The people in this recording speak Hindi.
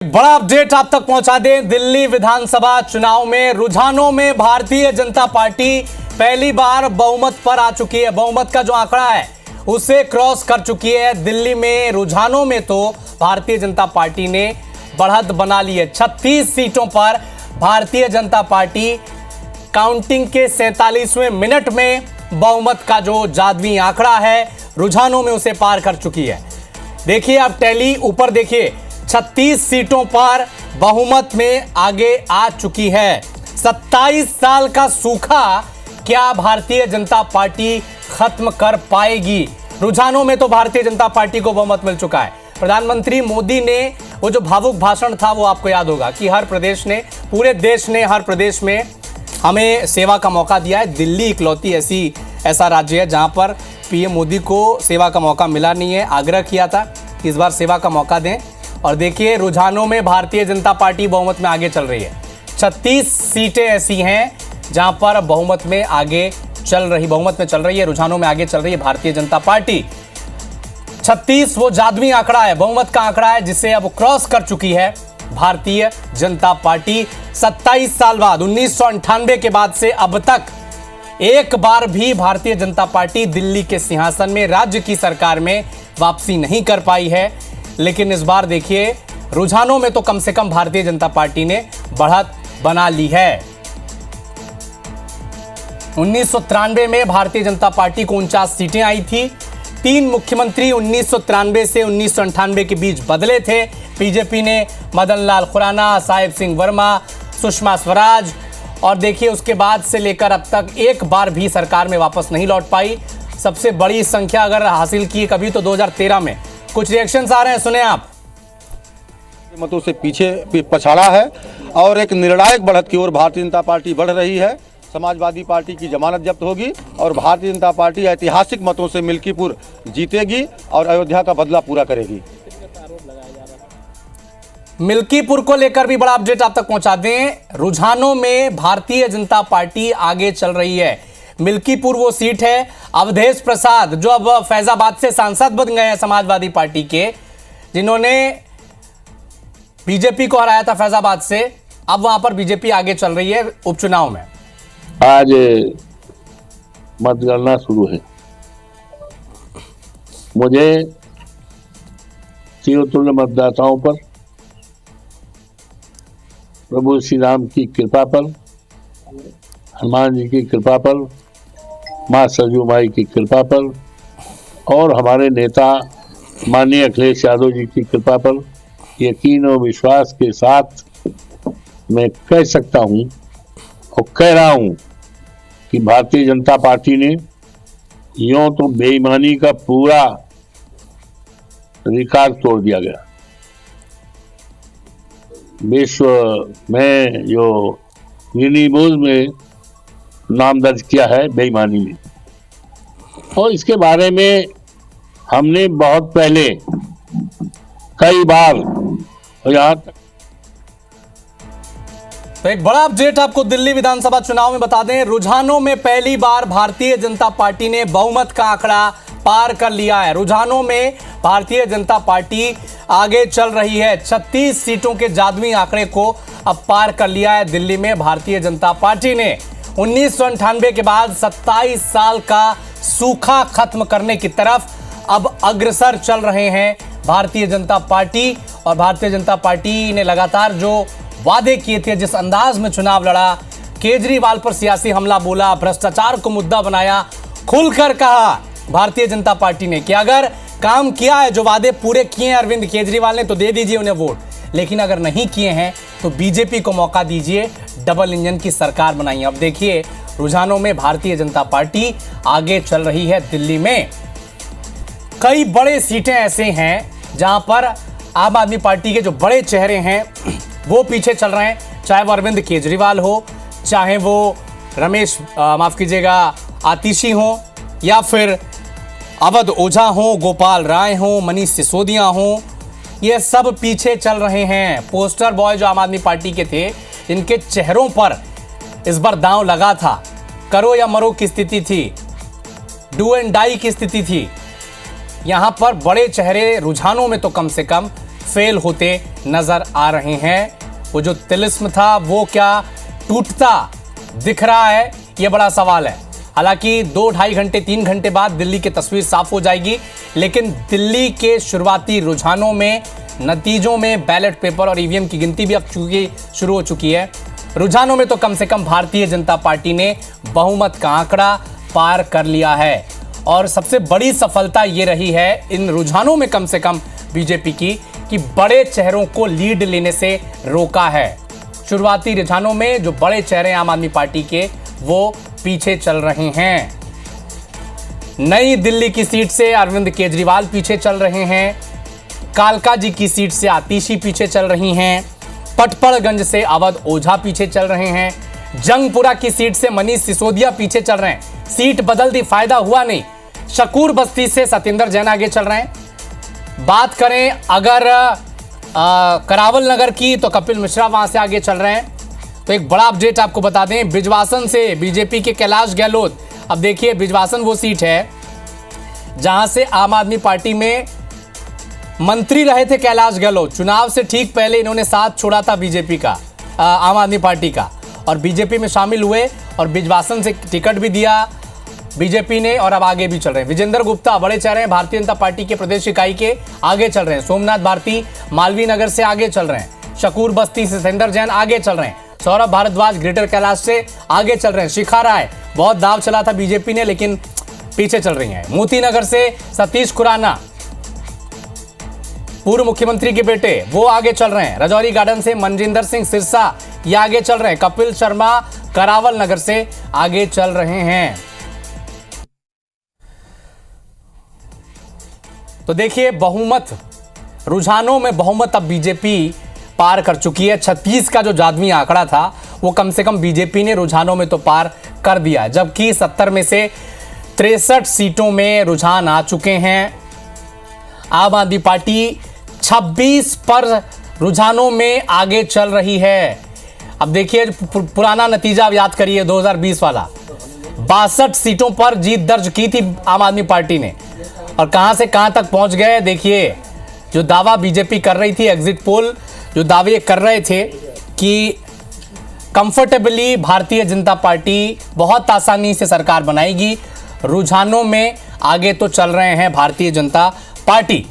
बड़ा अपडेट आप तक पहुंचा दें। दिल्ली विधानसभा चुनाव में रुझानों में भारतीय जनता पार्टी पहली बार बहुमत पर आ चुकी है। बहुमत का जो आंकड़ा है उसे क्रॉस कर चुकी है। दिल्ली में रुझानों में तो भारतीय जनता पार्टी ने बढ़त बना ली है। 36 सीटों पर भारतीय जनता पार्टी काउंटिंग के 47वें मिनट में बहुमत का जो जादुई आंकड़ा है रुझानों में उसे पार कर चुकी है। देखिए आप टैली ऊपर देखिए, 36 सीटों पर बहुमत में आगे आ चुकी है। 27 साल का सूखा क्या भारतीय जनता पार्टी खत्म कर पाएगी? रुझानों में तो भारतीय जनता पार्टी को बहुमत मिल चुका है। प्रधानमंत्री मोदी ने वो जो भावुक भाषण था वो आपको याद होगा कि हर प्रदेश ने, पूरे देश ने हर प्रदेश में हमें सेवा का मौका दिया है। दिल्ली इकलौती ऐसा राज्य है जहां पर पीएम मोदी को सेवा का मौका मिला नहीं है। आग्रह किया था कि इस बार सेवा का मौका दें और देखिए रुझानों में भारतीय जनता पार्टी बहुमत में आगे चल रही है। 36 सीटें ऐसी हैं जहां पर बहुमत में चल रही है, रुझानों में आगे चल रही है भारतीय जनता पार्टी। 36 वो जादुई आंकड़ा है, बहुमत का आंकड़ा है जिसे अब क्रॉस कर चुकी है भारतीय जनता पार्टी। 27 साल बाद 1998 के बाद से अब तक एक बार भी भारतीय जनता पार्टी दिल्ली के सिंहासन में, राज्य की सरकार में वापसी नहीं कर पाई है। लेकिन इस बार देखिए रुझानों में तो कम से कम भारतीय जनता पार्टी ने बढ़त बना ली है। 1993 में भारतीय जनता पार्टी को 49 सीटें आई थी। 3 मुख्यमंत्री 1993 से 1998 के बीच बदले थे। बीजेपी ने मदन लाल खुराना, साहिब सिंह वर्मा, सुषमा स्वराज, और देखिए उसके बाद से लेकर अब तक एक बार भी सरकार में वापस नहीं लौट पाई। सबसे बड़ी संख्या अगर हासिल की कभी तो 2013 में। कुछ रिएक्शंस आ रहे हैं, सुने आप। मतों से पीछे पछाड़ा है और एक निर्णायक बढ़त की ओर भारतीय जनता पार्टी बढ़ रही है। समाजवादी पार्टी की जमानत जब्त होगी और भारतीय जनता पार्टी ऐतिहासिक मतों से मिल्कीपुर जीतेगी और अयोध्या का बदला पूरा करेगी। मिल्कीपुर को लेकर भी बड़ा अपडेट आप तक पहुंचा दें। रुझानों में भारतीय जनता पार्टी आगे चल रही है। मिल्कीपुर वो सीट है, अवधेश प्रसाद जो अब फैजाबाद से सांसद बन गए हैं समाजवादी पार्टी के, जिन्होंने बीजेपी को हराया था फैजाबाद से, अब वहां पर बीजेपी आगे चल रही है उपचुनाव में। आज मतगणना शुरू है। मुझे चिरतुल्य मतदाताओं पर, प्रभु श्री राम की कृपा पर, हनुमान जी की कृपा पर, माँ सरजू माई की कृपा पर और हमारे नेता माननीय अखिलेश यादव जी की कृपा पर यकीन और विश्वास के साथ मैं कह सकता हूं और कह रहा हूं कि भारतीय जनता पार्टी ने यूं तो बेईमानी का पूरा रिकॉर्ड तोड़ दिया गया। विश्व में जो गिनीज बुक में नाम दर्ज किया है बेईमानी में, और इसके बारे में हमने बहुत पहले कई बार यहाँ तक। तो एक बड़ा अपडेट आपको दिल्ली विधानसभा चुनाव में बता दें। रुझानों में पहली बार भारतीय जनता पार्टी ने बहुमत का आंकड़ा पार कर लिया है। रुझानों में भारतीय जनता पार्टी आगे चल रही है। 36 सीटों के जादुई आंकड़े को अब पार कर लिया है दिल्ली में भारतीय जनता पार्टी ने। 1998 के बाद 27 साल का सूखा खत्म करने की तरफ अब अग्रसर चल रहे हैं भारतीय जनता पार्टी। और भारतीय जनता पार्टी ने लगातार जो वादे किए थे, जिस अंदाज में चुनाव लड़ा, केजरीवाल पर सियासी हमला बोला, भ्रष्टाचार को मुद्दा बनाया, खुलकर कहा भारतीय जनता पार्टी ने कि अगर काम किया है, जो वादे पूरे किए हैं अरविंद केजरीवाल ने, तो दे दीजिए उन्हें वोट, लेकिन अगर नहीं किए हैं तो बीजेपी को मौका दीजिए, डबल इंजन की सरकार बनाइए। अब देखिए रुझानों में भारतीय जनता पार्टी आगे चल रही है दिल्ली में। कई बड़े सीटें ऐसे हैं जहां पर आम आदमी पार्टी के जो बड़े चेहरे हैं वो पीछे चल रहे हैं, चाहे वो अरविंद केजरीवाल हो, चाहे वो आतिशी हो, या फिर अवध ओझा हो, गोपाल राय हो, मनीष सिसोदिया हो, ये सब पीछे चल रहे हैं। पोस्टर बॉय जो आम आदमी पार्टी के थे, इनके चेहरों पर इस बार दांव लगा था। करो या मरो की स्थिति थी, डू एंड डाई की स्थिति थी। यहां पर बड़े चेहरे रुझानों में तो कम से कम फेल होते नजर आ रहे हैं। वो जो तिलिस्म था वो क्या टूटता दिख रहा है, ये बड़ा सवाल है। हालांकि 2-2.5 घंटे 3 घंटे बाद दिल्ली की तस्वीर साफ हो जाएगी, लेकिन दिल्ली के शुरुआती रुझानों में, नतीजों में, बैलेट पेपर और ईवीएम की गिनती भी अब शुरू हो चुकी है। रुझानों में तो कम से कम भारतीय जनता पार्टी ने बहुमत का आंकड़ा पार कर लिया है और सबसे बड़ी सफलता ये रही है इन रुझानों में कम से कम बीजेपी की कि बड़े चेहरों को लीड लेने से रोका है। शुरुआती रुझानों में जो बड़े चेहरे आम आदमी पार्टी के वो पीछे चल रहे हैं। नई दिल्ली की सीट से अरविंद केजरीवाल पीछे चल रहे हैं, कालका जी की सीट से आतिशी पीछे चल रही हैं, पटपड़गंज से अवध ओझा पीछे चल रहे हैं, जंगपुरा की सीट से मनीष सिसोदिया पीछे चल रहे हैं। सीट बदल दी, फायदा हुआ नहीं। शकूर बस्ती से सत्येंद्र जैन आगे चल रहे हैं। बात करें अगर करावल नगर की तो कपिल मिश्रा वहां से आगे चल रहे हैं। तो एक बड़ा अपडेट आपको बता दें, बिजवासन से बीजेपी के कैलाश गहलोत, अब देखिए बिजवासन वो सीट है जहां से आम आदमी पार्टी में मंत्री रहे थे कैलाश गहलोत। चुनाव से ठीक पहले इन्होंने साथ छोड़ा था बीजेपी का, आम आदमी पार्टी का, और बीजेपी में शामिल हुए और बिजवासन से टिकट भी दिया बीजेपी ने और अब आगे भी चल रहे हैं। विजेंद्र गुप्ता बड़े चेहरे हैं, भारतीय जनता पार्टी के प्रदेश इकाई के आगे चल रहे हैं। सोमनाथ भारती मालवीय नगर से आगे चल रहे हैं। शकूर बस्ती से सत्येंद्र जैन आगे चल रहे हैं। सौरभ भारद्वाज ग्रेटर कैलाश से आगे चल रहे हैं। शिखा राय, बहुत दाव चला था बीजेपी ने लेकिन पीछे चल रही हैं। मोती नगर से सतीश खुराना, पूर्व मुख्यमंत्री के बेटे, वो आगे चल रहे हैं। रजौरी गार्डन से मनजिंदर सिंह सिरसा ये आगे चल रहे हैं। कपिल शर्मा करावल नगर से आगे चल रहे हैं। तो देखिए बहुमत, रुझानों में बहुमत अब बीजेपी पार कर चुकी है। 36 का जो जादमी आंकड़ा था वो कम से कम बीजेपी ने रुझानों में तो पार कर दिया, जबकि 70 में से 63 सीटों में रुझान आ चुके हैं। आम आदमी पार्टी 26 पर रुझानों में आगे चल रही है। अब देखिए पुराना नतीजा अब याद करिए 2020 वाला, 62 सीटों पर जीत दर्ज की थी आम आदमी पार्टी ने और कहां से कहां तक पहुंच गए। देखिए जो दावा बीजेपी कर रही थी, एग्जिट पोल जो दावे कर रहे थे कि कंफर्टेबली भारतीय जनता पार्टी बहुत आसानी से सरकार बनाएगी, रुझानों में आगे तो चल रहे हैं भारतीय जनता पार्टी।